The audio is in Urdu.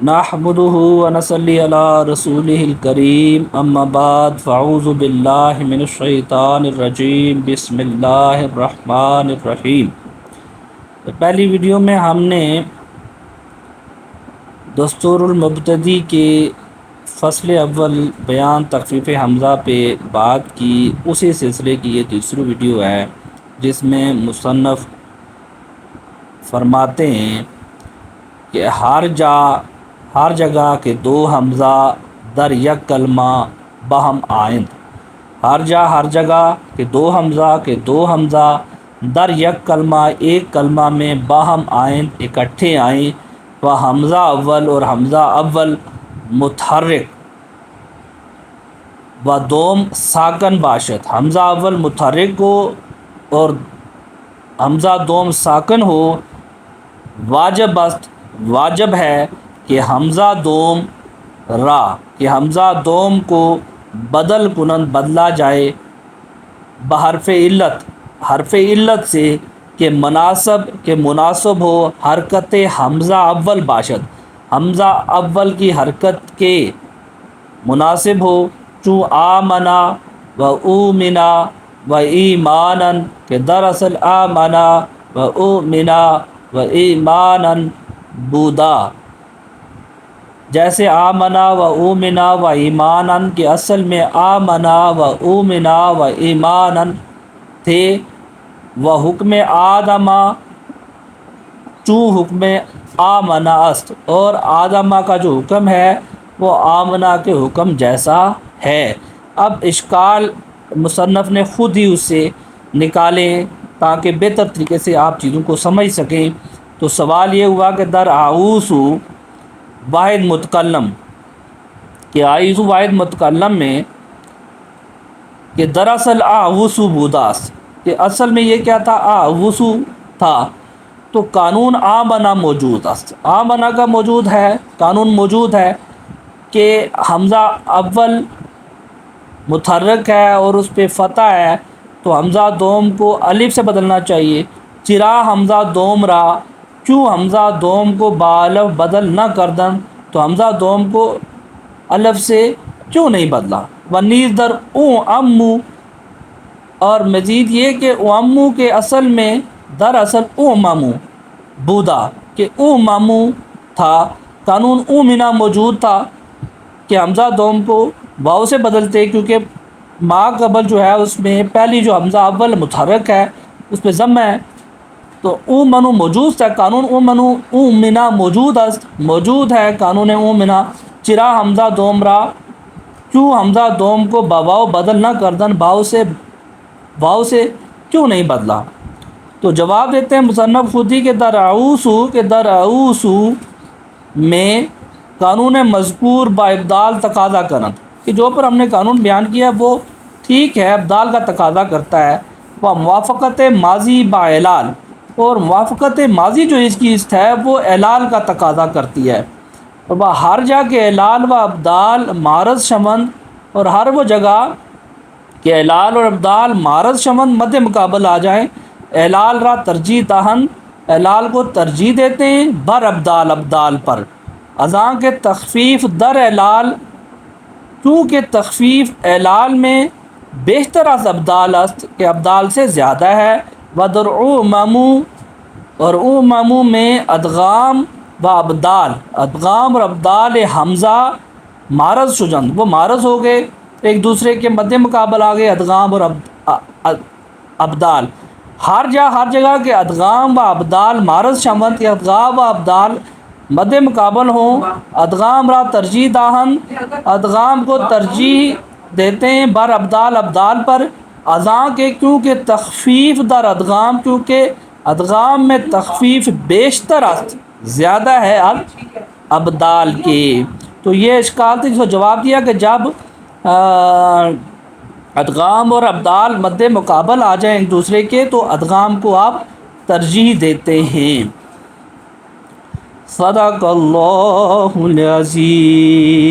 نحمده ونصلي على رسوله الكريم اما بعد فاعوذ باللہ من الشیطان الرجیم بسم اللہ الرحمن الرحیم۔ پہلی ویڈیو میں ہم نے دستور المبتدی کے فصل اول بیان تخفیف حمزہ پہ بات کی، اسی سلسلے کی یہ دوسری ویڈیو ہے جس میں مصنف فرماتے ہیں کہ ہر جگہ کے دو حمزہ در یک کلمہ بہم آئند۔ ہر جگہ کے دو حمزہ در یک کلمہ ایک کلمہ میں باہم آئند اکٹھے آئیں، و حمزہ اول اور حمزہ اول متحرک و دوم ساکن باشد۔ حمزہ اول متحرک ہو اور حمزہ دوم ساکن ہو، واجب ہے کہ حمزہ دوم حمزہ دوم کو بدل کنند بدلا جائے بحرف علت سے کہ مناسب ہو حرکت حمزہ اول باشد۔ حمزہ اول کی حرکت کے مناسب ہو، چوں آمنا و اومنا و ایمانا کہ دراصل آمنا و اومنا و ایمانا بودا، جیسے آمنا و اومنا و ایمانا کہ اصل میں آمنا و اومنا و ایمانا تھے، و حکم آدمہ چوں حکم آمنا است، اور آدمہ کا جو حکم ہے وہ آمنا کے حکم جیسا ہے۔ اب اشکال مصنف نے خود ہی اس سے نکالیں تاکہ بہتر طریقے سے آپ چیزوں کو سمجھ سکیں۔ تو سوال یہ ہوا کہ در آؤسو واحد متکلم، کہ آئیسو واحد متکلم میں کہ دراصل آؤسو بوداس، کہ اصل میں یہ کیا تھا؟ آؤسو تھا، تو قانون آمنا موجود است، آمنا کا موجود ہے، قانون موجود ہے کہ حمزہ اول متحرک ہے اور اس پہ فتح ہے، تو حمزہ دوم کو الف سے بدلنا چاہیے۔ چرا حمزہ دوم را، کیوں حمزہ دوم کو با الف بدل نہ کردن، تو حمزہ دوم کو الف سے کیوں نہیں بدلا؟ ونیز در او امو، اور مزید یہ کہ او امو کے اصل میں دراصل او مامو بودا، کہ او مامو تھا، قانون او منا موجود تھا کہ حمزہ دوم کو واو سے بدلتے، کیونکہ ما قبل جو ہے اس میں پہلی جو حمزہ اول متحرک ہے اس پہ ضم ہے، تو او منو موجود تھا، قانون او منو او منا موجود ہے، قانون او منا۔ چرا حمزہ دوم را، کیوں حمزہ دوم کو بواو بدل نہ کردن، واو سے کیوں نہیں بدلا؟ تو جواب دیتے ہیں مصنف خود ہی کہ در اعوسو میں قانون مذکور با ابدال تقاضا کرند، کہ جو پر ہم نے قانون بیان کیا وہ ٹھیک ہے، ابدال کا تقاضا کرتا ہے۔ وہ موافقت ماضی با اعلال، اور موافقت ماضی جو اس کی ہے وہ اعلال کا تقاضا کرتی ہے، اور وہ ہر جا کے اعلال و ابدال معرض شمند، اور ہر وہ جگہ کہ اعلال اور ابدال معرض شمند مد مقابل آ جائیں، اعلال را ترجیح دہن، اعلال کو ترجیح دیتے ہیں بر ابدال پر، ازاں کے تخفیف در اعلال، کیونکہ تخفیف اعلال میں بیشتر از ابدال است، کہ ابدال سے زیادہ ہے، ودر او مامو، اور او مامو میں ادغام و ابدال، ادغام اور ابدال حمزہ معرض شجند، وہ معرض ہو گئے ایک دوسرے کے مد مقابل آ گئے، ادغام اور ابدال۔ ہر جگہ کے ادغام و ابدال معرض شمند، کہ ادغام و ابدال مد مقابل ہوں، ادغام را ترجیح داہن، ادغام کو ترجیح دیتے ہیں بر ابدال پر، ازاں کے کیونکہ تخفیف در ادغام، کیونکہ ادغام میں تخفیف بیشتر زیادہ ہے ابدال کے۔ تو یہ اشکال تھی، جس کو جواب دیا کہ جب ادغام اور ابدال مد مقابل آ جائیں ایک دوسرے کے تو ادغام کو آپ ترجیح دیتے ہیں۔ صدق اللہ العظیم۔